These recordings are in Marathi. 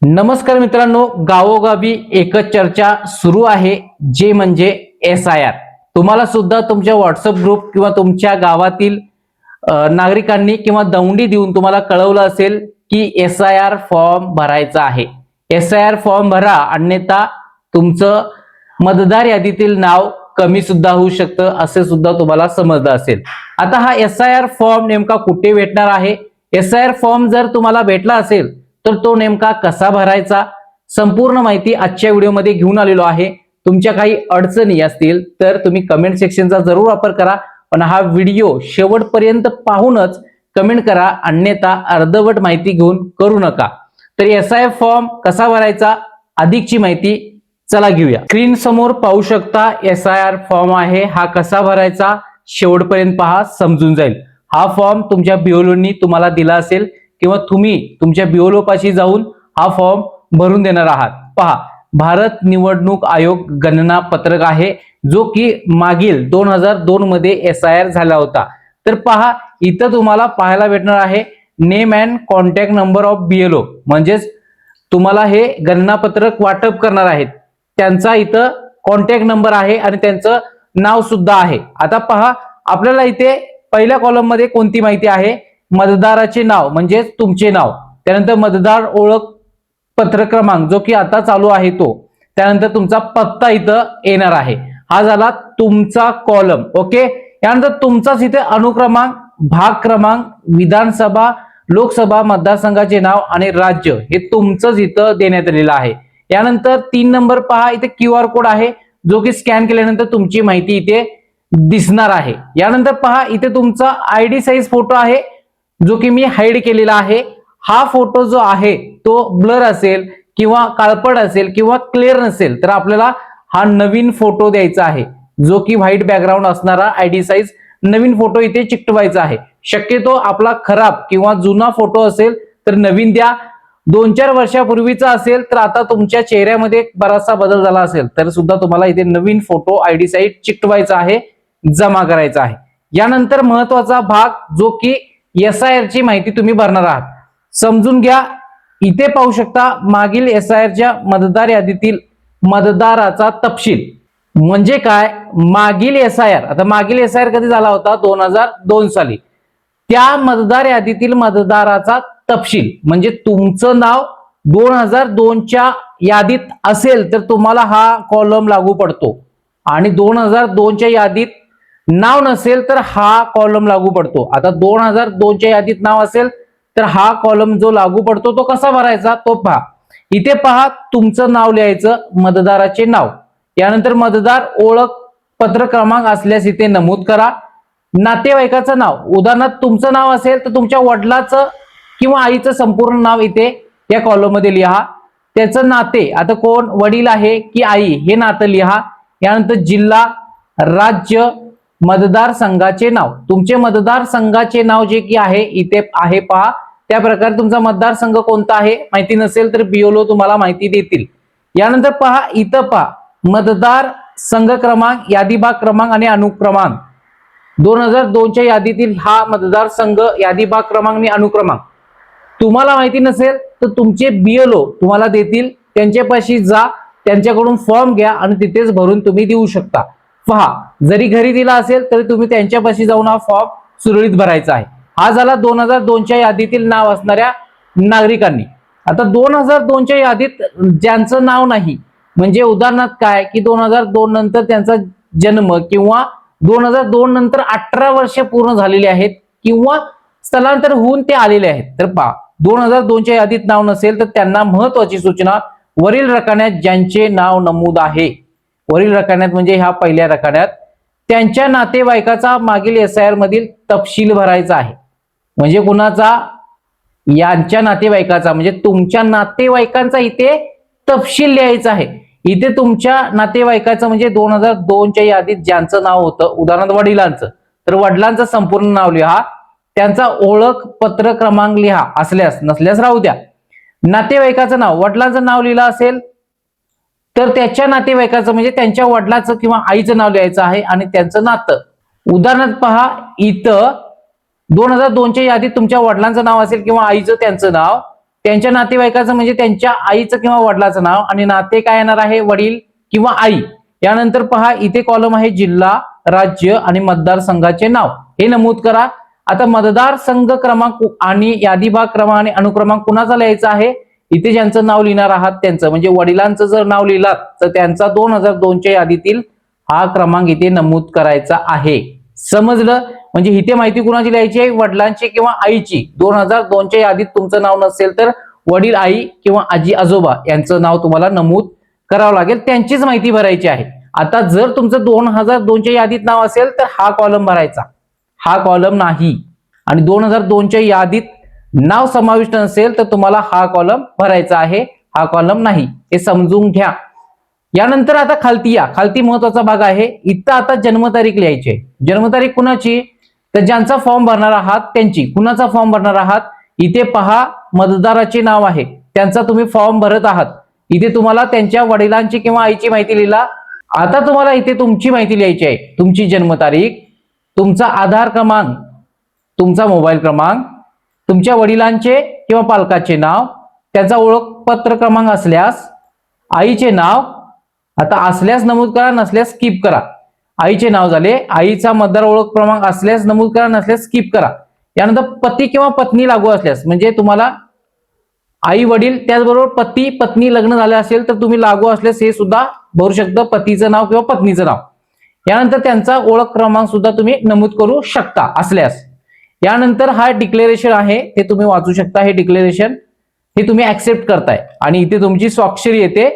नमस्कार मित्रांनो, गावोगावी एकच चर्चा सुरू आहे, जे म्हणजे SIR। तुम्हाला सुद्धा तुमच्या व्हॉट्सअप ग्रुप किंवा तुमच्या गावातील नागरिकांनी किंवा दौंडी देऊन तुम्हाला कळवलं असेल की SIR फॉर्म भरायचा आहे। SIR फॉर्म भरा, अन्यथा तुमचं मतदार यादीतील नाव कमी सुद्धा होऊ शकतं, असे सुद्धा तुम्हाला समजलं असेल। आता हा SIR फॉर्म नेमका कुठे भेटणार आहे? SIR फॉर्म जर तुम्हाला भेटला असेल तर तो नेमका कसा भरायचा, संपूर्ण माहिती आजच्या व्हिडिओमध्ये घेऊन आलेलो आहे। तुमच्या काही अडचणी असतील तर तुम्ही कमेंट सेक्शनचा जरूर वापर करा, पण हा व्हिडिओ शेवटपर्यंत पाहूनच कमेंट करा, अन्यथा अर्धवट माहिती घेऊन करू नका। तर SIR फॉर्म कसा भरायचा, अधिकची माहिती चला घेऊया। स्क्रीन समोर पाहू शकता SIR फॉर्म आहे, हा कसा भरायचा शेवटपर्यंत पहा, समजून जाईल। हा फॉर्म तुमच्या BLOनी तुम्हाला दिला असेल किंवा तुम्ही तुमच्या BLO पाशी जाऊन हा फॉर्म भरून देणार आहात। पहा, भारत निवडणूक आयोग गणना पत्रक आहे, जो की मागील 2002 मध्ये SIR झाला होता। तर पहा, इथं तुम्हाला पाहायला भेटणार आहे name and contact number of BLO, म्हणजेच तुम्हाला हे गणना पत्रक वाटप करणार आहेत, त्यांचा इथं कॉन्टॅक्ट नंबर आहे आणि त्यांचं नाव सुद्धा आहे। आता पहा, आपल्याला इथे पहिल्या कॉलम मध्ये कोणती माहिती आहे? मतदाराचे नाव म्हणजे तुमचे नाव, त्यानंतर मतदार ओळख पत्र क्रमांक जो की आता चालू आहे तो, त्यानंतर तुमचा पत्ता इथं येणार आहे। हा झाला तुमचा कॉलम। ओके, यानंतर तुमचाच इथे अनुक्रमांक, भाग क्रमांक, विधानसभा लोकसभा मतदारसंघाचे नाव आणि राज्य हे तुमचंच इथं देण्यात आलेलं आहे। यानंतर 3 नंबर पहा, इथे QR कोड आहे, जो की स्कॅन केल्यानंतर तुमची माहिती इथे दिसणार आहे। यानंतर पहा, इथे तुमचा ID साइज फोटो आहे, जो की मी हाईड केलेला आहे। हा फोटो जो आहे तो ब्लर असेल किंवा काळपट असेल किंवा क्लिअर नसेल तर आपल्याला हा नवीन फोटो द्यायचा आहे, जो की व्हाईट बॅकग्राऊंड असणारा ID साइज नवीन फोटो इथे चिकटवायचा आहे। शक्यतो आपला खराब किंवा जुना फोटो असेल तर नवीन द्या, 2-4 वर्षापूर्वीचा असेल तर आता तुमच्या चेहऱ्यामध्ये बराचसा बदल झाला असेल तर सुद्धा तुम्हाला इथे नवीन फोटो ID साइज चिकटवायचा आहे, जमा करायचा आहे। यानंतर महत्वाचा भाग, जो की SIR ची माहिती तुम्ही भरणार आहात, समजून घ्या। इथे पाहू शकता मागील SIR च्या मतदार यादीतील मतदाराचा तपशील म्हणजे काय? मागील SIR, आता मागील SIR कधी झाला होता? 2002 साली। त्या मतदार यादीतील मतदाराचा तपशील म्हणजे तुमचं नाव 2002 च्या यादीत असेल तर तुम्हाला हा कॉलम लागू पडतो, आणि 2002 च्या यादीत नाव नसेल तर हा कॉलम लागू पडतो। आता 2002 च्या यादीत नाव असेल तर हा कॉलम जो लागू पडतो तो कसा भरायचा तो पहा। इथे पहा, तुमचं नाव लिहायचं, मतदाराचे नाव, यानंतर मतदार ओळख पत्र क्रमांक असल्यास इथे नमूद करा। नातेवाईकाचं नाव, उदाहरणार्थ तुमचं नाव असेल तर तुमच्या वडिलाचं किंवा आईचं संपूर्ण नाव इथे या कॉलम मध्ये लिहा। त्याचं नाते, आता कोण वडील आहे की आई, हे नातं लिहा। यानंतर जिल्हा, राज्य, मतदारसंघाचे नाव, तुमचे मतदारसंघाचे नाव जे की आहे इथे आहे पहा, त्या प्रकारे तुमचा मतदारसंघ कोणता आहे माहिती नसेल तर BLO तुम्हाला माहिती देतील। यानंतर पहा, इथं पहा मतदार संघ क्रमांक, यादी भाग क्रमांक आणि अनुक्रमांक, 2002 च्या यादीतील हा मतदारसंघ, यादी भाग क्रमांक आणि अनुक्रमांक तुम्हाला माहिती नसेल तर तुमचे BLO तुम्हाला देतील, त्यांच्यापाशी जा, त्यांच्याकडून फॉर्म घ्या आणि तिथेच भरून तुम्ही देऊ शकता। पहा, जरी घरी दिला असेल तरी तुम्ही त्यांच्यापाशी जाऊन हा फॉर्म सुरळीत भरायचा आहे। हा झाला 2002 च्या यादीतील नाव असणाऱ्या नागरिकांनी। आता 2002 च्या यादीत ज्यांचं नाव नाही, म्हणजे उदाहरणार्थ काय की 2002 नंतर त्यांचा जन्म किंवा 2002 नंतर 18 वर्ष पूर्ण झालेली आहेत किंवा स्थलांतर होऊन ते आलेले आहेत, तर पहा 2002 च्या यादीत नाव नसेल तर त्यांना महत्वाची सूचना, वरील रकान्यात ज्यांचे नाव नमूद आहे, वरील रकान्यात म्हणजे ह्या पहिल्या रकान्यात त्यांच्या नातेवाईकाचा मागील SIR मधील तपशील भरायचा आहे। म्हणजे कुणाचा? यांच्या नातेवाईकाचा, म्हणजे तुमच्या नातेवाईकांचा इथे तपशील लिहायचा आहे। इथे तुमच्या नातेवाईकाचं म्हणजे 2002 च्या यादीत ज्यांचं नाव होतं, उदाहरणार्थ वडिलांचं, तर वडिलांचं संपूर्ण नाव लिहा, त्यांचा ओळख पत्र क्रमांक लिहा, असल्यास, नसल्यास राहू द्या। नातेवाईकाचं नाव, वडिलांचं नाव लिहिलं असेल तर त्याच्या नातेवाईकाचं म्हणजे त्यांच्या वडिलाचं किंवा आईचं नाव लिहायचं आहे आणि त्यांचं नातं, उदाहरणार्थ पहा, इथं 2002 च्या यादीत तुमच्या वडिलांचं नाव असेल किंवा आईचं त्यांचं नाव, त्यांच्या नातेवाईकाचं म्हणजे त्यांच्या आईचं किंवा वडिलाचं नाव आणि नाते काय येणार आहे वडील किंवा आई. यानंतर पहा इथे कॉलम आहे जिल्हा, राज्य आणि मतदारसंघाचे नाव हे नमूद करा. आता मतदारसंघ क्रमांक आणि यादी भाग क्रमांक आणि अनुक्रमांक कुणाचा लिहायचा आहे, इथे ज्यांचं नाव लिहिणार आहात त्यांचं म्हणजे वडिलांचं जर नाव लिहिलात तर त्यांचा 2002 च्या यादीतील हा क्रमांक इथे नमूद करायचा आहे. समजलं? म्हणजे इथे माहिती कुणाची लिहायची आहे, वडिलांची किंवा आईची. 2002 च्या यादीत तुमचं नाव नसेल तर वडील, आई किंवा आजी आजोबा यांचं नाव तुम्हाला नमूद करावं लागेल, त्यांचीच माहिती भरायची आहे. आता जर तुमचं 2002 च्या यादीत नाव असेल तर हा कॉलम भरायचा, हा कॉलम नाही. आणि 2002 च्या यादीत नाव समाविष्ट नसेल तर तुम्हाला हा कॉलम भरायचा आहे, हा कॉलम नाही. हे समजून घ्या. यानंतर आता खालती या, खालती महत्वाचा भाग आहे. इथं आता जन्मतारीख लिहायची आहे. जन्मतारीख कुणाची, तर ज्यांचा फॉर्म भरणार आहात त्यांची. कुणाचा फॉर्म भरणार आहात, इथे पहा मतदाराचे नाव आहे, त्यांचा तुम्ही फॉर्म भरत आहात. इथे तुम्हाला त्यांच्या वडिलांची किंवा आईची माहिती लिहिला. आता तुम्हाला इथे तुमची माहिती लिहायची आहे, तुमची जन्मतारीख, तुमचा आधार क्रमांक, तुमचा मोबाईल क्रमांक, तुमच्या वडिलांचे किंवा पालकाचे नाव, त्याचा ओळखपत्र क्रमांक असल्यास आईचे नाव, आता असल्यास नमूद करा, नसल्यास स्किप करा. आईचे नाव झाले, आईचा मतदार ओळख क्रमांक असल्यास नमूद करा, नसल्यास स्किप करा. यानंतर पती किंवा पत्नी लागू असल्यास म्हणजे तुम्हाला आई वडील त्याचबरोबर पती पत्नी लग्न झाले असेल तर तुम्ही लागू असल्यास हे सुद्धा भरू शकता, पतीचं नाव किंवा पत्नीचं नाव. यानंतर त्यांचा ओळख क्रमांक सुद्धा तुम्ही नमूद करू शकता असल्यास. यानंतर हा डिक्लेरेशन आहे, ते तुम्ही वाचू शकता. हे डिक्लेरेशन हे तुम्ही ऍक्सेप्ट करताय आणि इथे तुमची स्वाक्षरी येते.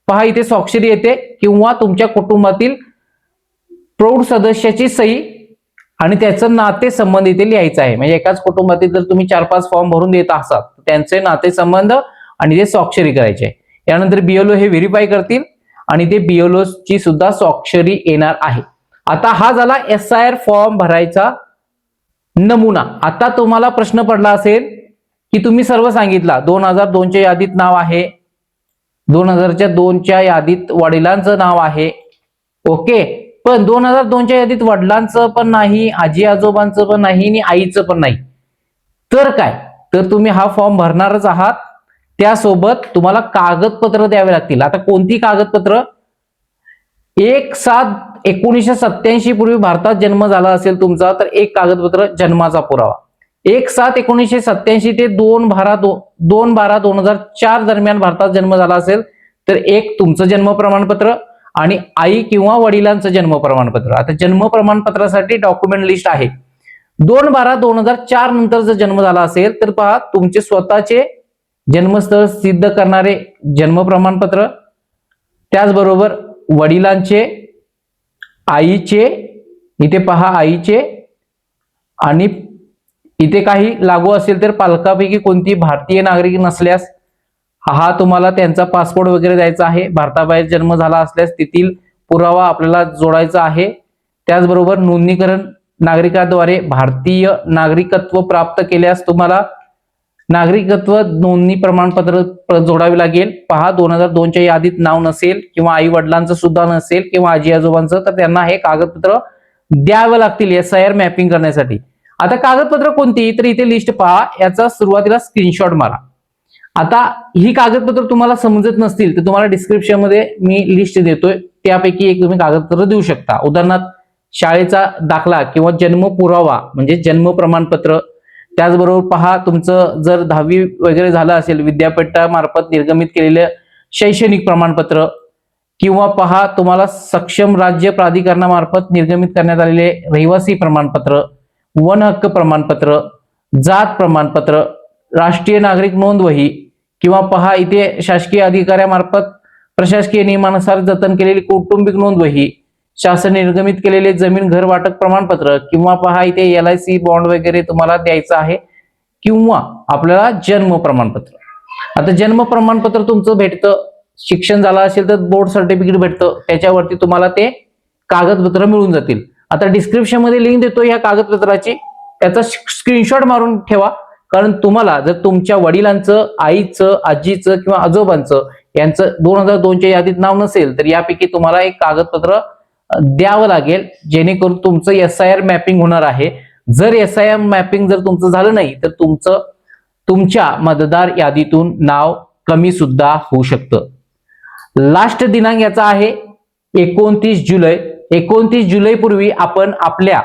पहा इथे स्वाक्षरी येते किंवा तुमच्या कुटुंबातील प्रौढ सदस्याची सही आणि त्याचं नातेसंबंध इथे लिहायचं आहे. म्हणजे एकाच कुटुंबातील जर तुम्ही 4-5 फॉर्म भरून देत असाल तर त्यांचे नातेसंबंध आणि ते स्वाक्षरी करायचे आहे. यानंतर बीएलओ हे व्हेरीफाय करतील आणि ते बीएलओ ची सुद्धा स्वाक्षरी येणार आहे. आता हा झाला SIR फॉर्म भरायचा नमुना. आता तुम्हाला प्रश्न पडला असेल की तुम्ही सर्व सांगितला, 2002 च्या यादीत नाव आहे, 2002 च्या यादीत वडिलांचं नाव आहे, ओके, पण 2002 च्या यादीत वडिलांचं पण नाही, आजी आजोबांचं पण नाही आणि आईचं पण नाही. तर काय, तर तुम्ही हा फॉर्म भरणारच आहात, त्यासोबत तुम्हाला कागदपत्र द्यावे लागतील. आता कोणती कागदपत्र, 1/7/1987 पूर्वी भारतात जन्म झाला असेल तुमचा तर एक कागदपत्र जन्माचा पुरावा. 1/7/1987 ते 2/12/2004 दरम्यान भारतात जन्म झाला असेल तर एक तुमचं जन्म प्रमाणपत्र आणि आई किंवा वडिलांचं जन्म प्रमाणपत्र. आता जन्म प्रमाणपत्रासाठी डॉक्युमेंट लिस्ट आहे. 2/12/2004 नंतर जर जन्म झाला असेल तर पहा तुमचे स्वतःचे जन्मस्थळ सिद्ध करणारे जन्म प्रमाणपत्र, त्याचबरोबर वडिलांचे, आईचे, इथे पहा आईचे, आणि इथे काही लागू असेल तर पालकापैकी कोणती भारतीय नागरिक नसल्यास हा तुम्हाला त्यांचा पासपोर्ट वगैरे द्यायचा आहे. भारताबाहेर जन्म झाला असल्यास तेथील पुरावा आपल्याला जोडायचा आहे. त्याचबरोबर नोंदणीकरण नागरिकाद्वारे भारतीय नागरिकत्व प्राप्त केल्यास तुम्हाला नागरिकत्व नोंदणी प्रमाणपत्र जोडावे लागेल. पहा 2002 च्या यादीत नाव नसेल किंवा आई वडिलांचं सुद्धा नसेल किंवा आजी आजोबांचं तर त्यांना हे कागदपत्र द्यावे लागतील SIR मॅपिंग करण्यासाठी. आता कागदपत्र कोणती, तर इथे लिस्ट पहा, याचा सुरुवातीला स्क्रीनशॉट मारा. आता ही कागदपत्र तुम्हाला समजत नसतील तर तुम्हाला डिस्क्रिप्शन मध्ये मी लिस्ट देतोय, त्यापैकी एक तुम्ही कागदपत्र देऊ शकता. उदाहरणार्थ शाळेचा दाखला किंवा जन्म पुरावा म्हणजे जन्म प्रमाणपत्र. त्याचबरोबर पहा तुमचं जर 10वी वगैरे झालं असेल विद्यापीठामार्फत निर्गमित केलेलं शैक्षणिक प्रमाणपत्र, किंवा पहा तुम्हाला सक्षम राज्य प्राधिकरणामार्फत निर्गमित करण्यात आलेले रहिवासी प्रमाणपत्र, वन हक्क प्रमाणपत्र, जात प्रमाणपत्र, राष्ट्रीय नागरिक नोंद वही, किंवा पहा इथे शासकीय अधिकाऱ्यामार्फत प्रशासकीय नियमानुसार जतन केलेली कौटुंबिक नोंद वही, शासन निर्गमित केलेले जमीन घर वाटप प्रमाणपत्र, किंवा पहा इथे LIC बॉन्ड वगैरे तुम्हाला द्यायचं आहे, किंवा आपल्याला जन्म प्रमाणपत्र. आता जन्म प्रमाणपत्र तुमचं भेटतं, शिक्षण झालं असेल तर बोर्ड सर्टिफिकेट भेटतं, त्याच्यावरती तुम्हाला ते कागदपत्र मिळून जातील. आता डिस्क्रिप्शन मध्ये लिंक देतो या कागदपत्राची, त्याचा स्क्रीनशॉट मारून ठेवा. कारण तुम्हाला जर तुमच्या वडिलांचं, आईचं, आजीचं किंवा आजोबांचं यांचं 2002 च्या यादीत नाव नसेल तर यापैकी तुम्हाला एक कागदपत्र द्यावं लागेल, जेणेकरून तुमचं SIR मॅपिंग होणार आहे. जर SIR मॅपिंग जर तुमचं झालं नाही तर तुमच्या मतदार यादीतून नाव कमी सुद्धा होऊ शकतं. लास्ट दिनांक याचा आहे 29 जुलै. 29 जुलै पूर्वी आपण आपल्या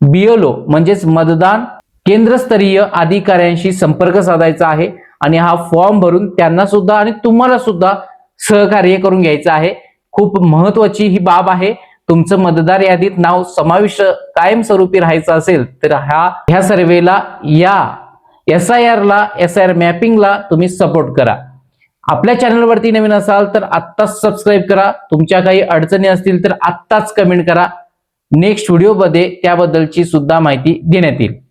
BLO म्हणजेच मतदान केंद्रस्तरीय अधिकाऱ्यांशी संपर्क साधायचा आहे आणि हा फॉर्म भरून त्यांना सुद्धा आणि तुम्हाला सुद्धा सहकार्य करून घ्यायचं आहे. खूप महत्वाची ही बाब आहे. तुमचं मतदार यादीत नाव समाविष्ट कायमस्वरूपी राहायचं असेल तर ह्या सर्वेला, या SIR मॅपिंगला तुम्ही सपोर्ट करा. आपल्या चॅनलवरती नवीन असाल तर आत्ताच सबस्क्राईब करा. तुमच्या काही अडचणी असतील तर आत्ताच कमेंट करा. नेक्स्ट व्हिडिओमध्ये त्याबद्दलची सुद्धा माहिती देण्यात येईल.